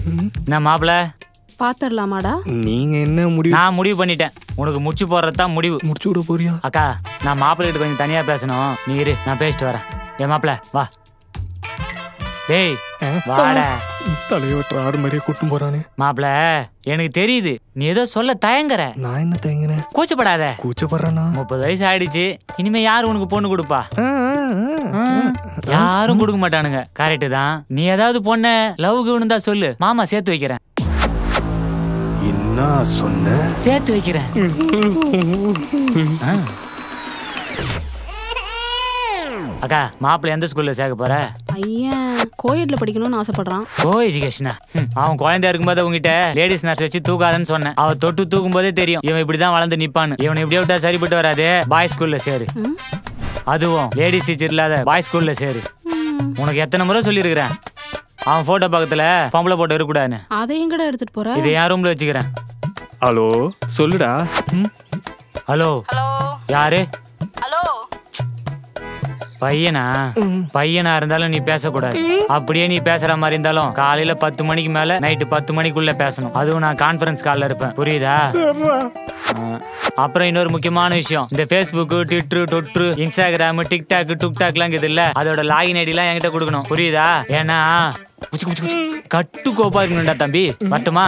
என்ன மாப்பிள்ள பாத்துடலாமாடா? நீங்க என்ன முடிவு? நான் முடிவு பண்ணிட்டேன். உனக்கு முடிச்சு போடுறதுதான் முடிவு. முடிச்சு விட போறியா? அக்கா நான் மாப்பிள்ளை கிட்ட கொஞ்சம் தனியா பேசணும். நீ இரு, நான் பேசிட்டு வரேன். ஏன் மாப்பிள்ள வா. டேய் வாடா. தலையோட்ட ஆறு மாதிரியே கூட்டும் போறானே. மாப்பிள்ள எனக்கு தெரியுது நீ ஏதோ சொல்ல தயங்குற. நான் என்ன தயங்குறேன்? கூச்சப்படாத. கூச்சப்படுறேனா? 30 வயசு ஆயிடுச்சு. இனிமே யாரு உனக்கு பொண்ணு கொடுப்பா? யாரும் கொடுக்க மாட்டானுங்க. கரெக்டு தான். நீ ஏதாவது பொண்ண லவ்க்கு இருந்தா சொல்லு, மாமா சேர்த்து வைக்கிறேன். என்ன சொன்ன? சேர்த்து வைக்கிறேன். அக்கா மாப்பிள்ள எந்த ஸ்கூல்ல சேர்க்க போற? ஐயன் கோயட்ல படிக்கணும்னு ஆசைப்படுறான். கோ எஜுகேஷனா? அவன் குழந்தையா இருக்கும்போது உங்ககிட்ட லேடிஸ் நர்ஸ் வச்சு தூக்காதன்னு சொன்னேன். அவ தொட்டு தூக்கும் போதே தெரியும் இவன் இப்படிதான் வளர்ந்து நிப்பான்னு. இவனை இப்படியே விட்டா சரிப்பட்டு வராது. பாய் ஸ்கூல்ல சேரு. அதுவும் லேடிஸ் டீச்சர் இல்லாத பாய் ஸ்கூல்ல சேரு. உனக்கு எத்தனை முறை சொல்லியிருக்கிறேன் அவன் போட்டோ பக்கத்துல பொம்பளை போட்டோ இருக்கக்கூடாதுன்னு. அதை எங்கடா எடுத்துட்டு போற? இதை என் ரூம்ல வச்சுக்கிறேன். ஹலோ சொல்லுடா. ஹலோ ஹலோ யாரு? ஹலோ பையனா இருந்தாலும் நீ பேசக்கூடாது. அப்படியே நீ பேசுற மாதிரி இருந்தாலும் காலையில 10 மணிக்கு மேல நைட்டு 10 மணிக்குள்ள பேசணும். அதுவும் நான் கான்ஃபரன்ஸ் கால்ல இருப்பேன். புரியுதா? அப்புறம் இன்னொரு முக்கியமான விஷயம், இந்த Facebook, ட்விட்டர், இன்ஸ்டாகிராம், டிக்டாக், டுக்டாக்லாம் இருக்குது இல்ல, அதோட லாகின் ஐடி எல்லாம் என்கிட்ட கொடுக்கணும். புரியுதா? ஏன்னா கட்டு கோப்பா இருக்கணும்டா தம்பி. மட்டுமா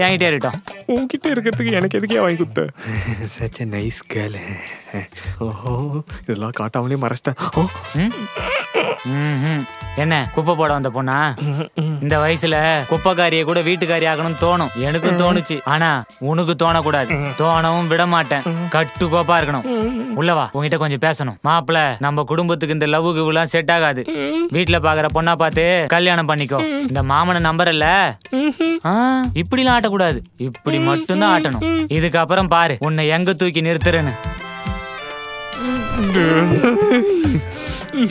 என்கிட்ட இருக்கட்டும். உன்கிட்ட இருக்கிறதுக்கு எனக்கு எதுக்கே வாங்கி கொடுத்த? Such a nice girl. ஓஹோ இதெல்லாம் காட்டாமலே மறைச்சிட்டேன். என்ன குப்பை போட வந்த பொண்ணா? இந்த வயசுல குப்பைக்காரியை கூட வீட்டுக்காரி ஆகணும்னு தோணும். எனக்கும் தோணுச்சு. ஆனா உனக்கு தோணக்கூடாது. தோணவும் விட மாட்டேன். கட்டு கோப்பா இருக்கணும். உள்ளவா, உங்ககிட்ட கொஞ்சம் பேசணும். மாப்பிள்ள நம்ம குடும்பத்துக்கு இந்த லவ்வுக்கு எல்லாம் செட் ஆகாது. வீட்டுல பாக்குற பொண்ணா பார்த்து கல்யாணம் பண்ணிக்கோ. இந்த மாமனை நம்பர் இல்ல, இப்படிலாம் ஆட்டக்கூடாது. இப்படி மட்டும்தான் ஆட்டணும். இதுக்கப்புறம் பாரு உன்னை எங்க தூக்கி நிறுத்துறேன்னு.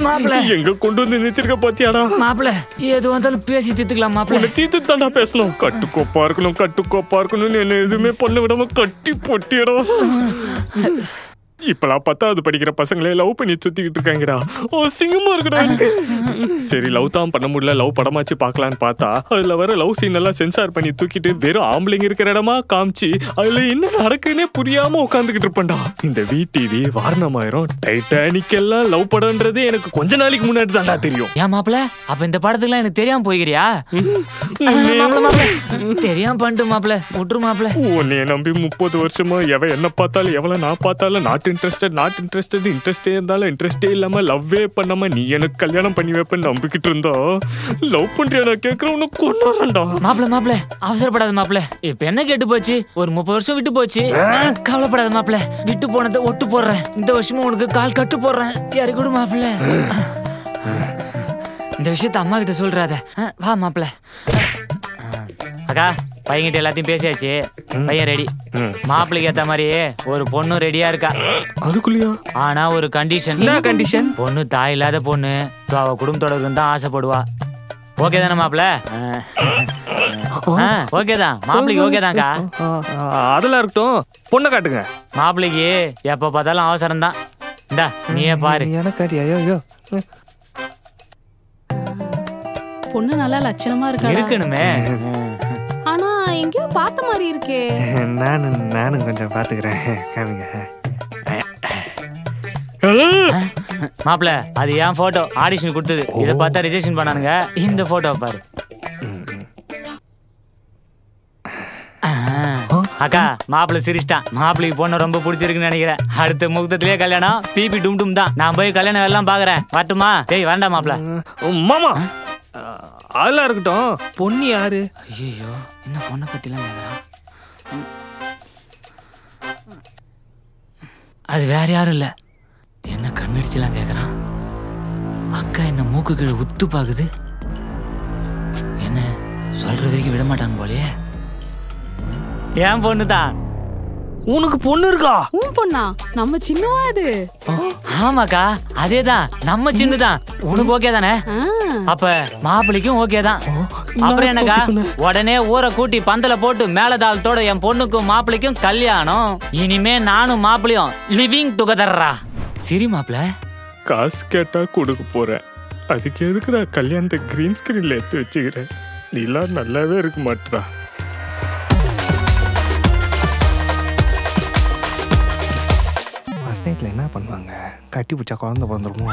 மாப்பிள்ள எங்க கொண்டு வந்து நிறுத்திருக்க பாத்தியாடா? மாப்பிள்ள எது வந்தாலும் பேசி தீர்த்துக்கலாம். மாப்பிள்ள தீர்த்து தாண்டா பேசணும். கட்டுக்கோப்பா இருக்கணும்னு என்ன எதுவுமே பண்ண விடாம கட்டி பொட்டியடா. இப்பெல்லாம் 10வது படிக்கிற பசங்களே லவ் பண்ணி சுத்திக்கிட்டு இருக்காங்கடா. சிங்கமா இருக்குடா. சரி லவ் தான் பண்ண முடியல, லவ் படமாச்சு பாக்கலான்னு பார்த்தா அதுல வர லவ் சீன் எல்லாம் சென்சார் பண்ணி தூக்கிட்டு வெறும் ஆம்பளைங்க இருக்கிற இடமா காமிச்சு அதுல என்ன நடக்குன்னே புரியாம உட்காந்துக்கிட்டு இருப்பேன்டா. இந்த VTV, வாரணமாயிரம், டைட்டானிக் எல்லாம் லவ் படம்ன்றது எனக்கு கொஞ்ச நாளைக்கு முன்னாடி தான்டா தெரியும். ஏன் மாப்பிள்ள அப்ப இந்த படத்துக்குலாம் எனக்கு தெரியாம போய்கிறியா? தெரியாம பண்ணிட்டு மாப்பிள்ள விட்டுரு மாப்பிள்ள. உன்னைய நம்பி 30 வருஷமா எவ என்ன பார்த்தாலும் எவ்வளவு நான் பார்த்தாலும் நாட் இன்ட்ரெஸ்டே இருந்தாலும் இன்ட்ரெஸ்டே இல்லாம லவ்வே பண்ணாம நீ எனக்கு கல்யாணம் பண்ணி வைப்பேன்னு நம்பிக்கிட்டு இருந்தோ. லவ் பண்றியா நான் கேட்கறவனு கொண்டாடா. மாப்பிள்ள அவசரப்படாத மாப்பிள்ள. இப்ப என்ன கேட்டு போச்சு? ஒரு 30 வருஷம் விட்டு போச்சு. கவலைப்படாத மாப்பிள்ள. விட்டு போனதை ஒட்டு போடுறேன். இந்த வருஷமும் உனக்கு கால் கட்டு போடுறேன். யாரு கூட மாப்பிள்ள. இந்த விஷயத்த அம்மா கிட்ட சொல்றாத. வா மாப்பிள்ள. அக்கா பையன்கிட்ட எல்லாத்தையும் பேசியாச்சு. பையன் ரெடி. மாப்பிள்ளைக்கு ஏத்த மாதிரி ஒரு பொண்ணு ரெடியா இருக்கா. அதுக்குள்ளயா? ஆனா ஒரு கண்டிஷன். என்ன கண்டிஷன்? பொண்ணு தாய் இல்லாத பொண்ணு. அவ குடும்பத்தோட தான் ஆசைப்படுவா. ஓகே தானே மாப்பிள்ள? ஓகே தான். மாப்பிள்ளைக்கு ஓகே தான்க்கா. அதெல்லாம் இருக்கட்டும். பொண்ணை காட்டுங்க. மாப்பிள்ளைக்கு எப்ப பார்த்தாலும் அவசரம் தான். இந்தா நீயே பாரு. எனக்கு பொண்ணு நல்லா லட்சணமா இருக்கணுமே. ஆனா எங்கேயோ பார்த்த மாதிரி இருக்கே. நானும் கொஞ்சம் பாத்துக்கிறேன். காமிங்க. மாப்பிள்ள அது என் போட்டோ. ஆடிஷன் கொடுத்தது. இதை பார்த்தா ரிஜெக்ஷன் பண்ணானுங்க. இந்த போட்டோ பாரு. அக்கா மாப்பிள்ள சிரிச்சிட்டான். மாப்பிள்ளைக்கு பொண்ணு ரொம்ப பிடிச்சிருக்குன்னு நினைக்கிறேன். அடுத்த முகூர்த்தத்திலேயே கல்யாணம். பிபி டும் தான். நான் போய் கல்யாணம் எல்லாம் பாக்குறேன். வரட்டுமா? டேய் வேண்டாம் மாப்பிள்ள. மாமா அதெல்லாம் இருக்கட்டும். பொண்ணு யாரு? ஐயோ என்ன பொண்ணை பத்திலாம் கேக்குறான். அது வேற யாரும் இல்ல. என்ன கண்ணடிச்சுலாம் கேக்குறான். அக்கா என்ன மூக்கு கீழே உத்து பாக்குது. என்ன சொல்ற வரைக்கும் விட மாட்டாங்க போலயே. ஏன் பொண்ணுதான். உனக்கு பொண்ணு இருக்கா? உன் பொண்ணா? நம்ம சின்னவா அது? ஆமாக்கா அதேதான். நம்ம சின்னதான். உனக்கு ஓகே தானே? அப்ப மாப்பிள்ளைக்கும் ஓகே தான். அப்புறம் என்னக்கா உடனே ஊரை கூட்டி பந்தல போட்டு மேலதாளத்தோட என் பொண்ணுக்கும் மாப்பிள்ளைக்கும் கல்யாணம். இனிமே நானும் மாப்பிள்ளையும் லிவிங் டுகெதர்ரா. சரி மாப்பிள்ள. காசு கேட்டா கொடுக்க போறேன். அதுக்கு எதுக்கு நான் கல்யாணத்தை கிரீன் ஸ்கிரீன்ல எடுத்து வச்சுக்கிறேன்? நீலாம் நல்லாவே இருக்க மாட்டா. ஃபர்ஸ்ட் நைட்டில் என்ன பண்ணுவாங்க? கட்டி பிடிச்சா குழந்தை பிறந்துருமோ?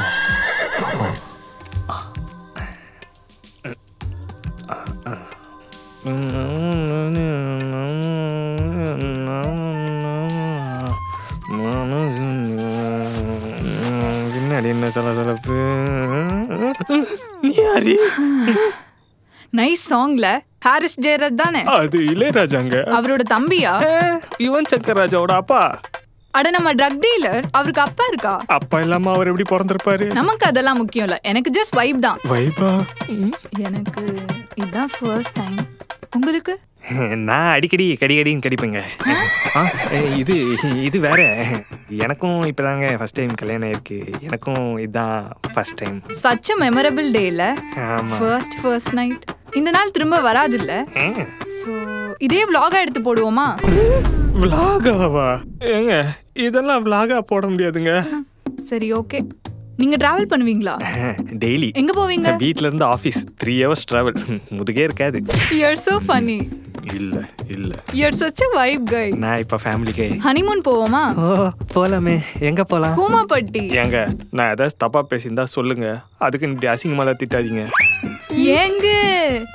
பின்னாடி என்ன சலசலப்பு? நீ யாரு? நைஸ் சாங்ல ஹாரிஸ் ஜெயராஜ் தானே? அது இளையராஜாங்க. அவரோட தம்பியா? யுவன் சங்கர் ராஜாவோட அப்பா. அட நம்ம ட்ரக் டீலர், அவருக்கு அப்பா இருக்கா? அப்பா இல்லாம அவர் எப்படி பிறந்திருப்பாரு? நமக்கு அதெல்லாம் முக்கியம் இல்ல, எனக்கு ஜஸ்ட் வைப் தான். வைபா? எனக்கு இதுதான் ஃபர்ஸ்ட் டைம். உங்களுக்கு? நான் அடிக்கடி கடிக்கடின்னு கடிப்பேங்க. இது இது வேற. எனக்கும் இப்பதாங்க ஃபர்ஸ்ட் டைம் கல்யாணம் ஆயிருக்கு. எனக்கும் இதுதான் first time. Such a memorable day இல்ல? ஆமா. First night. இந்த நாள் திரும்ப வராது இல்ல? சோ இதே vlog எடுத்து போடுவோமா? vlog-ஆவா? ஏங்க இதெல்லாம் vlog-ஆ போட முடியாதுங்க. சரி ஓகே. நீங்க டிராவல் பண்ணுவீங்களா? டெய்லி. எங்க போவீங்க? வீட்ல இருந்து ஆபீஸ் 3 hours டிராவல். முதுகே இருக்காது. You are so funny. இல்ல இல்ல. You are such a vibe guy. நான் இப்ப ஃபேமிலி கை. ஹனிமூன் போவோமா? ஓ போலாமே. எங்க போலாம்? கூமாப்பட்டி. ஏங்க நான் ஏதாவது தப்பா பேசியிருந்தா சொல்லுங்க. அதுக்கு இப்படி அசிங்கமாலாம் திட்டாதீங்க. ஏங்க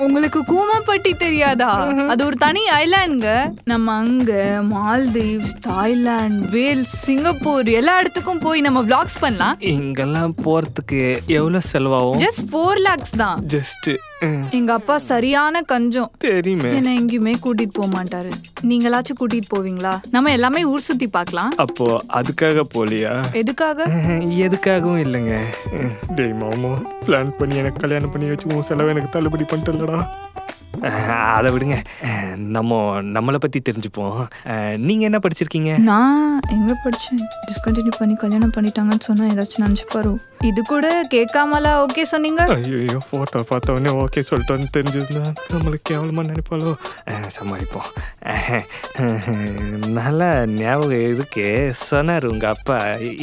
உங்களுக்கு கூமாப்பட்டி தெரியாதா? அது ஒரு தனி ஐலாண்டுங்க. நம்ம அங்க மால்தீவ்ஸ், தாய்லாந்து, வேல்ஸ், சிங்கப்பூர் எல்லா இடத்துக்கும் போய் நம்ம vlogs பண்ணலாம். இங்கெல்லாம் போறதுக்கு எவ்வளவு செலவாகும்? ஜஸ்ட் 4 lakhs தான். ஜஸ்ட் எங்க அப்பா சரியான கஞ்சம். தெரியுமே. என்ன எங்கேயுமே கூட்டிட்டு போக மாட்டாரு. நீங்களாச்சும் கூட்டிட்டு போவீங்களா? நம்ம எல்லாமே ஊர் சுத்தி பார்க்கலாம். அப்போ அதுக்காக போலியா? எதுக்காக? எதுக்காகவும் இல்லைங்க. டேய் மாமா, பிளான் பண்ணி எனக்கு கல்யாணம் பண்ணி வச்சு உன் செலவை எனக்கு தள்ளுபடி பண்ணிட்டலடா. அதை விடுங்க. நம்மளை பத்தி தெரிஞ்சுப்போம். நீங்க என்ன படிச்சிருக்கீங்க? நான் எங்க படிச்சேன்? டிஸ்கண்டினியூ பண்ணி கல்யாணம் பண்ணிட்டாங்கன்னு சொன்னா ஏதாச்சும் நினைச்சுப்பாரு. இது கூட கேட்காமலா ஓகே சொன்னீங்க? ஐயோ போட்டோ பார்த்த உடனே ஓகே சொல்லிட்டோன்னு தெரிஞ்சிருந்தா நம்மளுக்கு கேவலமா நினைப்பாலோ. சமாளிப்போம். நல்லா ஞாபகம் இருக்கு. சொன்னாரு உங்க அப்பா.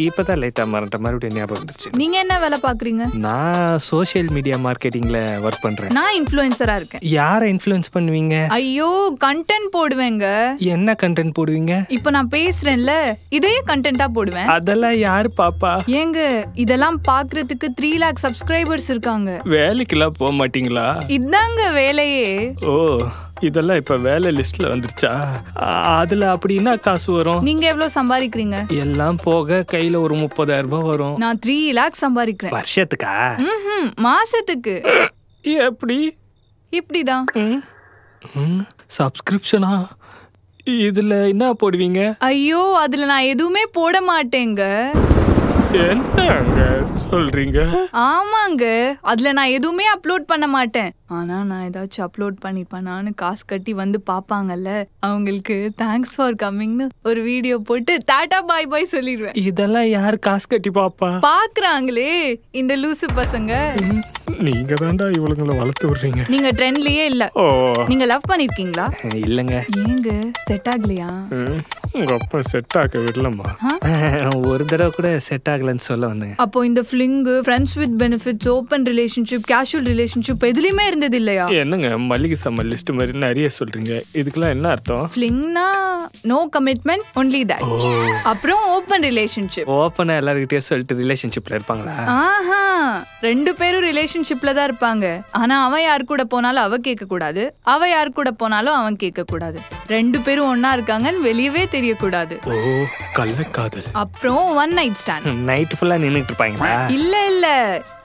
இப்பதான் லைட்டா மறுபடியும் ஞாபகம் வந்துச்சு. நீங்க என்ன வேலை பாக்குறீங்க? நான் சோசியல் மீடியா மார்க்கெட்டிங்ல ஒர்க் பண்றேன். நான் இன்ஃப்ளூயன்சரா இருக்கேன். யாரை இன்ஃப்ளூயன்ஸ் பண்ணுவீங்க? ஐயோ கண்டென்ட் போடுவேங்க. என்ன கண்டென்ட் போடுவீங்க? இப்போ நான் பேசுறேன்ல, இதே கண்டென்ட்டா போடுவேன். அதெல்லாம் யாரு பாப்பா? ஏங்க இதெல்லாம் பாக்குறதுக்கு 3 lakh சப்ஸ்கிரைபர்ஸ் இருக்காங்க. வேலைக்கெல்லாம் போக மாட்டீங்களா? இதாங்க வேலையே. ஓ இதெல்லாம் இப்ப வேலை லிஸ்ட்ல வந்துருச்சா? அதுல அப்படின்னா காசு வரும். நீங்க எவ்வளவு சம்பாதிக்கிறீங்க? எல்லாம் போக கையில ஒரு 30,000 ரூபாய் வரும். நான் 3 lakh சம்பாதிக்கிறேன். வருஷத்துக்கா? மாசத்துக்கு. எப்படி? இப்படிதான். சப்ஸ்கிரிப்ஷனா? இதுல என்ன போடுவீங்க? ஐயோ அதுல நான் எதுவுமே போட மாட்டேங்க. என்னங்க சொல்றீங்க? ஆமாங்க அதுல நான் எதுவுமே அப்லோட் பண்ண மாட்டேன். ஆனா நான் ஏதாச்சும் அப்லோட் பண்ணிப்பேனான்னு காசு கட்டி வந்து பாப்பாங்கல்ல, அவங்களுக்கு தேங்க்ஸ் ஃபார் கம்மிங்னு ஒரு வீடியோ போட்டு டாடா பாய் பாய் சொல்லிடுவேன். இதெல்லாம் யார் காசு கட்டி பாப்பா? பாக்குறாங்களே இந்த லூசு பசங்க. நீங்க தான்டா இவளுங்களை வளர்த்து விடுறீங்க. நீங்க ட்ரெண்ட்லயே இல்ல. ஓ நீங்க லவ் பண்ணிருக்கீங்களா? இல்லங்க. ஏங்க செட் ஆகலையா? உங்க அப்பா செட் ஆக விடலமா? ஒரு தடவை கூட செட் ஆகலன்னு சொல்ல வந்தேங்க. அப்போ இந்த fling, friends with benefits, open relationship, casual relationship எதுலயுமே இருந்தது இல்லையா? என்னங்க மல்லிகை சாமான் லிஸ்ட் மாதிரி நிறைய சொல்றீங்க. இதுக்கெல்லாம் என்ன அர்த்தம்? ஃபிளிங்னா நோ கமிட்மெண்ட், ஒன்லி தட். அப்புறம் ஓப்பன் ரிலேஷன்ஷிப். ஓப்பனா எல்லார்கிட்டயும் சொல்லிட்டு ரிலேஷன்ஷிப்ல இருப்பாங்களா? ஆஹா 2 பேரும் ரிலேஷன்ஷிப்ல தான் இருப்பாங்க. ஆனா அவன் யார் கூட போனாலும் அவ கேட்க கூடாது, அவ யார் கூட போனாலும் அவன் கேட்க கூடாது. 2 பேரும் ஒன்னா இருக்காங்கன்னு வெளியவே தெரியக்கூடாது. ஓ கள்ளக்காதல். அப்புறம் ஒன் நைட் ஸ்டாண்ட். நைட் ஃபுல்லா நின்னுட்டு இருப்பாங்களா? இல்ல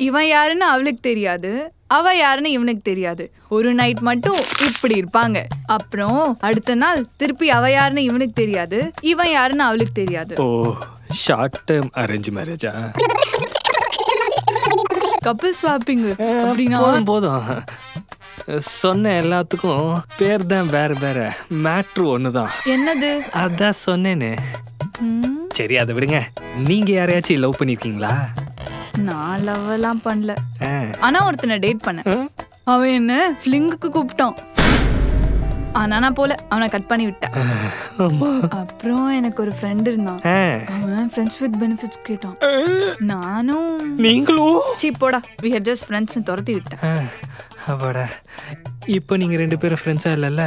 இவன் யாருன்னு அவளுக்கு தெரியாது, அவ யாருன்னு இவனுக்கு தெரியாது. ஒரு நைட் மட்டும் இப்படி இருப்பாங்க. அப்புறம் அடுத்த நாள் திருப்பி அவ யாருன்னு இவனுக்கு தெரியாது, இவன் யாருன்னு அவளுக்கு தெரியாது. ஓ ஷார்ட் டேர்ம் அரேஞ்ச் மேரேஜா? Couple swapping. அப்படின்னா போதும். சொன்ன எல்லாத்துக்கும் பேர் தான் வேற வேற, மேட்ரு ஒண்ணுதான். என்னது? அதான் சொன்னேன்னு. சரி அதை விடுங்க. நீங்க யாரையாச்சும் லவ் பண்ணிருக்கீங்களா? நான் லவ் எல்லாம் பண்ணல. ஆனா ஒருத்தனை டேட் பண்ணேன். அவன் என்ன ஃபிளிங்குக்கு கூப்பிட்டான். ஆனா நான் போல, அவனை கட் பண்ணி விட்டேன். அப்புறம் எனக்கு ஒரு ஃப்ரெண்ட் இருந்தான். அவன் ஃப்ரெண்ட்ஸ் வித் பெனிஃபிட்ஸ் கேட்டான். நானும் நீங்களும் சீ போடா, we had just friends னு துரத்தி விட்டேன். அப்பாடா, இப்போ நீங்க 2 பேரும் ஃப்ரெண்ட்ஸா இல்லைல்ல?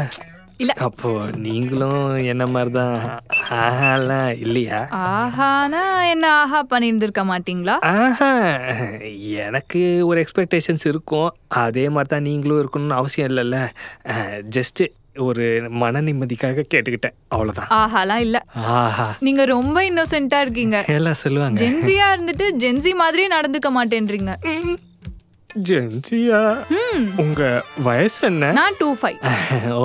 இல்ல. அப்போ நீங்களும் என்ன மாதிரி தான் ஆஹாலாம் இல்லையா? ஆஹானா என்ன ஆஹா பண்ணியிருந்திருக்க மாட்டீங்களா? ஆஹா, எனக்கு ஒரு எக்ஸ்பெக்டேஷன்ஸ் இருக்கும். அதே மாதிரி தான் நீங்களும் இருக்கணும்னு அவசியம் இல்லைல்ல. ஜஸ்ட்டு ஒரு மன நிம்மதிக்காக கேட்டுக்கிட்டேன், அவ்வளோதான். ஆஹாலாம் இல்ல. ஆஹா, நீங்க ரொம்ப இன்னோசென்ட்டா இருக்கீங்க. எல்லாம் சொல்லுவாங்க. ஜென்சியா இருந்துட்டு ஜென்சி மாதிரியே நடந்துக்க மாட்டேன்றீங்க. ஜென்சியா? உங்க வயசு என்ன? நான் 25. ஓ,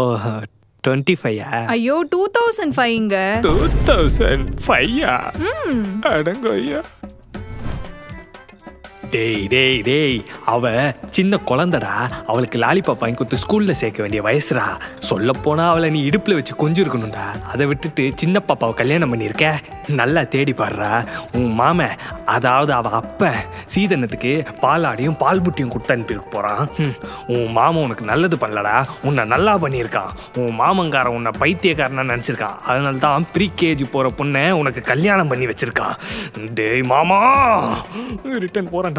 25யா? ஐயோ 2005ங்க. 2005-ஆ? அடங்கய்யா. டேய் டேய் டேய், அவ சின்ன குழந்தடா. அவளுக்கு லாலிபாப் வாங்கி கொடுத்து ஸ்கூல்ல சேர்க்க வேண்டிய வயசுடா. சொல்ல போனா அவளை நீ இடுப்புல வச்சு கொஞ்சம் இருக்கணும்டா. அதை விட்டுட்டு சின்ன பாப்பாவை கல்யாணம் பண்ணியிருக்க. நல்லா தேடி பாடுறா. உன் மாமன், அதாவது அவ அப்ப சீதனத்துக்கு பாலாடியும் பால் புட்டியும் கொடுத்து அனுப்பியிருக்க போறான். உன் மாமன் உனக்கு நல்லது பண்ணலடா, உன்னை நல்லா பண்ணியிருக்கான். உன் மாமங்காரன் உன்னை பைத்தியக்காரனா நினைச்சிருக்கான். அதனால தான் ப்ரீகேஜி போற பொண்ணை உனக்கு கல்யாணம் பண்ணி வச்சிருக்கான். டேய் மாமா, ரிட்டர்ன் போறேன்டா.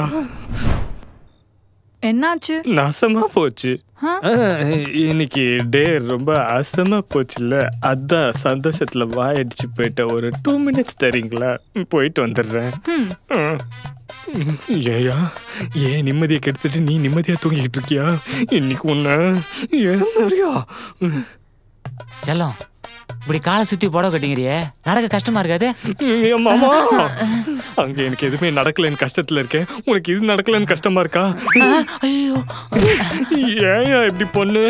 என்னாச்சு? நாசமா போச்சு. இன்னைக்கு டே ரொம்ப அசமா போச்சுல்ல, அதான் சந்தோஷத்துல வாயடிச்சு போயிட்ட. ஒரு 2 minutes தரீங்களா? போயிட்டு வந்துடுறேன். ஏயா, ஏன் நிம்மதியை கெடுத்துட்டு நீ நிம்மதியா தூங்கிக்கிட்டு இருக்கியா? இன்னைக்கு உன்ன ஏறியா செல்லம், இப்படி காலை சுத்தி புடவை கட்டிங்கிறியே, நடக்க கஷ்டமா இருக்காது? மாமா, அங்க எனக்கு எதுவுமே நடக்கலன்னு கஷ்டத்துல இருக்கேன், உனக்கு இது நடக்கலன்னு கஷ்டமா இருக்கா? ஐயோ, ஏயா இப்படி பொண்ணு?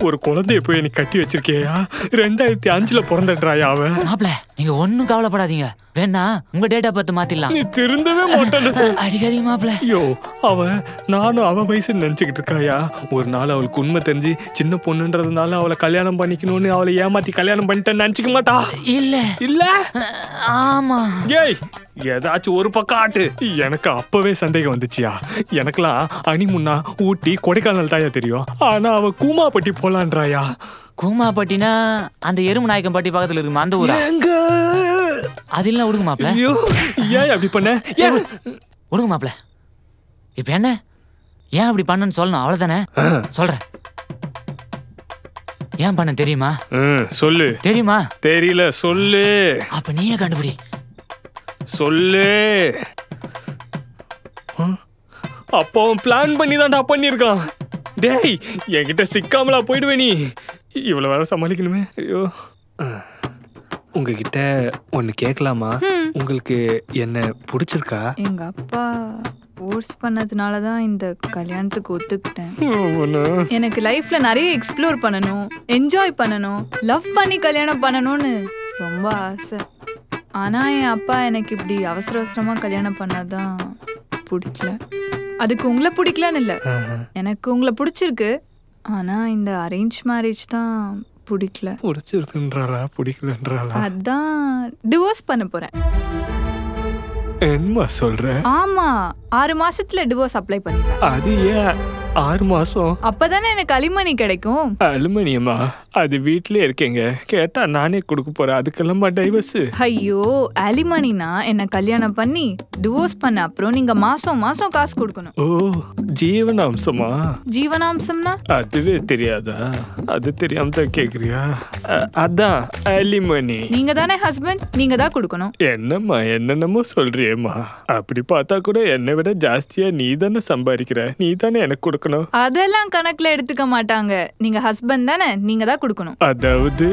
ஒரு குழந்தைய போய் நீ கட்டி வச்சிருக்கியா? 2005ல பிறந்துடுறாயா அவ? மாப்பிள, நீங்க ஒன்னும் கவலைப்படாதீங்க. வேணா உங்க டேட்டா பார்த்து மாத்திடலாம். நீ திருந்தவே மாட்டேன். அடிக்காதீங்க மாப்பிள. ஐயோ, நானும் அவ வயசுன்னு நினைச்சுக்கிட்டு இருக்காயா? ஒரு நாள் அவளுக்கு உண்மை தெரிஞ்சு சின்ன பொண்ணுன்றதுனால அவளை கல்யாணம் பண்ணிக்கணும்னு அவளை ஏமாத்தி கல்யாணம் பண்ணிட்டேன்னு நினைச்சுக்க மாட்டா? இல்ல இல்ல. ஆமா. ஏய், ஏதாச்சும் ஒரு பக்கம் ஆட்டு. எனக்கு அப்பவே சந்தேகம் வந்துச்சியா. எனக்கெல்லாம் அனிமுன்னா ஊட்டி கொடைக்கானல் தாயா தெரியும். ஆனா அவ கூமாப்பட்டி போலான்றாயா. கூமாப்பட்டினா அந்த எறும்பு நாயக்கம் பட்டி பக்கத்துல இருக்குமா, அந்த ஊரா? அது இல்ல, விடுங்க மாப்பிள. ஐயோ, ஏன் அப்படி பண்ண? விடுங்க மாப்பிள. இப்ப என்ன, ஏன் அப்படி பண்ணன்னு சொல்லணும், அவ்வளவுதானே? சொல்றேன். ஏன் பண்ண தெரியுமா? சொல்லு. தெரியுமா? தெரியல, சொல்லு. அப்ப நீயே கண்டுபிடி. சொல்லு. அப்போ அவன் பிளான் பண்ணி தான்டா பண்ணிருக்கான். டேய், என்கிட்ட சிக்காமலா போயிடுவே நீ. இவ்வளவு வேலை சமாளிக்கணுமே. ஐயோ. உங்ககிட்ட ஒன்னு கேட்கலாமா? உங்களுக்கு என்ன பிடிச்சிருக்கா? எங்க அப்பா ஃபோர்ஸ் பண்ணதுனாலதான் இந்த கல்யாணத்துக்கு ஒத்துக்கிட்டேன். எனக்கு லைஃப்ல நிறைய எக்ஸ்ப்ளோர் பண்ணணும், என்ஜாய் பண்ணணும், லவ் பண்ணி கல்யாணம் பண்ணணும்னு ரொம்ப ஆசை. ஆனா என் அப்பா எனக்கு இப்படி அவசர அவசரமா கல்யாணம் பண்ணாதான் பிடிக்கல. அதுக்கு உங்களை பிடிக்கலன்னு இல்ல, எனக்கு உங்களை பிடிச்சிருக்கு. ஆனா இந்த அரேஞ்ச் மேரேஜ் தான் பிடிக்கல. பிடிச்சிருக்குன்றாளா பிடிக்கலன்றாளா? அதான் டிவோர்ஸ் பண்ண போறேன். என்னமா சொல்ற? ஆமா, 6 மாசத்துல டிவோர்ஸ் அப்ளை பண்ணிடுறேன். அது ஏன் 6 மாசம்? அப்பதானே எனக்கு அலிமணி கிடைக்கும். அலுமினியமா? அது வீட்லயே இருக்கேங்க, கேட்டா நானே கொடுக்க போறேன். அதுக்கெல்லாம் டைவர்ஸ்? ஐயோ, அலிமணினா என்ன கல்யாணம் பண்ணி டிவோர்ஸ் பண்ண அப்புறம் நீங்க மாசம் மாசம் காசு கொடுக்கணும். ஓ, ஜீவனாம்சமா? ஜீவனாம்சம்னா அதுவே தெரியாதா? அது தெரியாம தான் கேக்குறியா? அதான் அலிமணி. நீங்க தானே ஹஸ்பண்ட், நீங்க தான் கொடுக்கணும். என்னம்மா என்னென்னமோ சொல்றியேம்மா. அப்படி பார்த்தா கூட என்னை விட ஜாஸ்தியா நீ தானே சம்பாதிக்கிற, நீ தானே எனக்கு கொடுக்கணும். அதெல்லாம் கணக்குல எடுத்துக்க மாட்டாங்க. நீங்க ஹஸ்பண்ட் தானே, நீங்க தான் கொடுக்கணும். அதாவது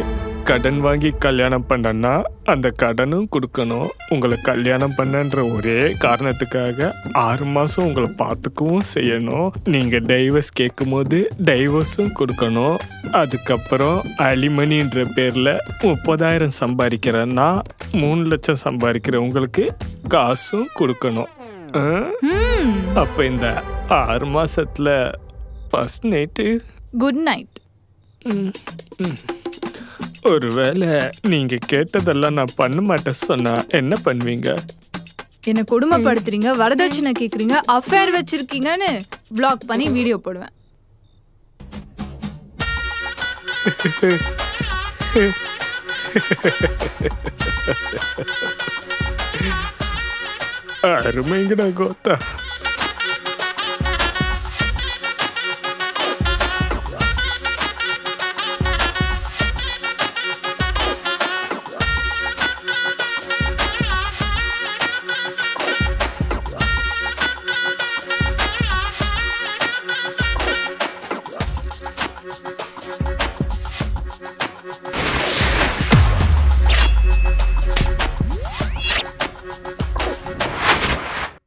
கடன் வாங்கி கல்யாணம் பண்ணனா அந்த கடனும் கொடுக்கணும். உங்களை கல்யாணம் பண்ணன்ற ஒரே காரணத்துக்காக 6 மாசம் உங்களை பார்த்துக்கவும் செய்யணும். நீங்க டைவர்ஸ் கேட்கும் போது டைவர்ஸும் கொடுக்கணும். அதுக்கப்புறம் அலிமணின்ற பேர்ல 30,000 சம்பாதிக்கிறேன்னா 3 லட்சம் சம்பாதிக்கிற உங்களுக்கு காசும் கொடுக்கணும். அப்ப இந்த 6 மாசத்துல ஃபர்ஸ்ட் நைட்டு குட் நைட். ஒருவேளை நீங்க கேட்டதெல்லாம் நான் பண்ண மாட்டேன் சொன்னா என்ன பண்ணுவீங்க? என்ன கொடுமைப்படுத்துறீங்க, வரதட்சணை கேக்குறீங்க, அஃபேர் வச்சிருக்கீங்கன்னு பிளாக் பண்ணி வீடியோ போடுவேன். அருமைங்கடா கோத்தா.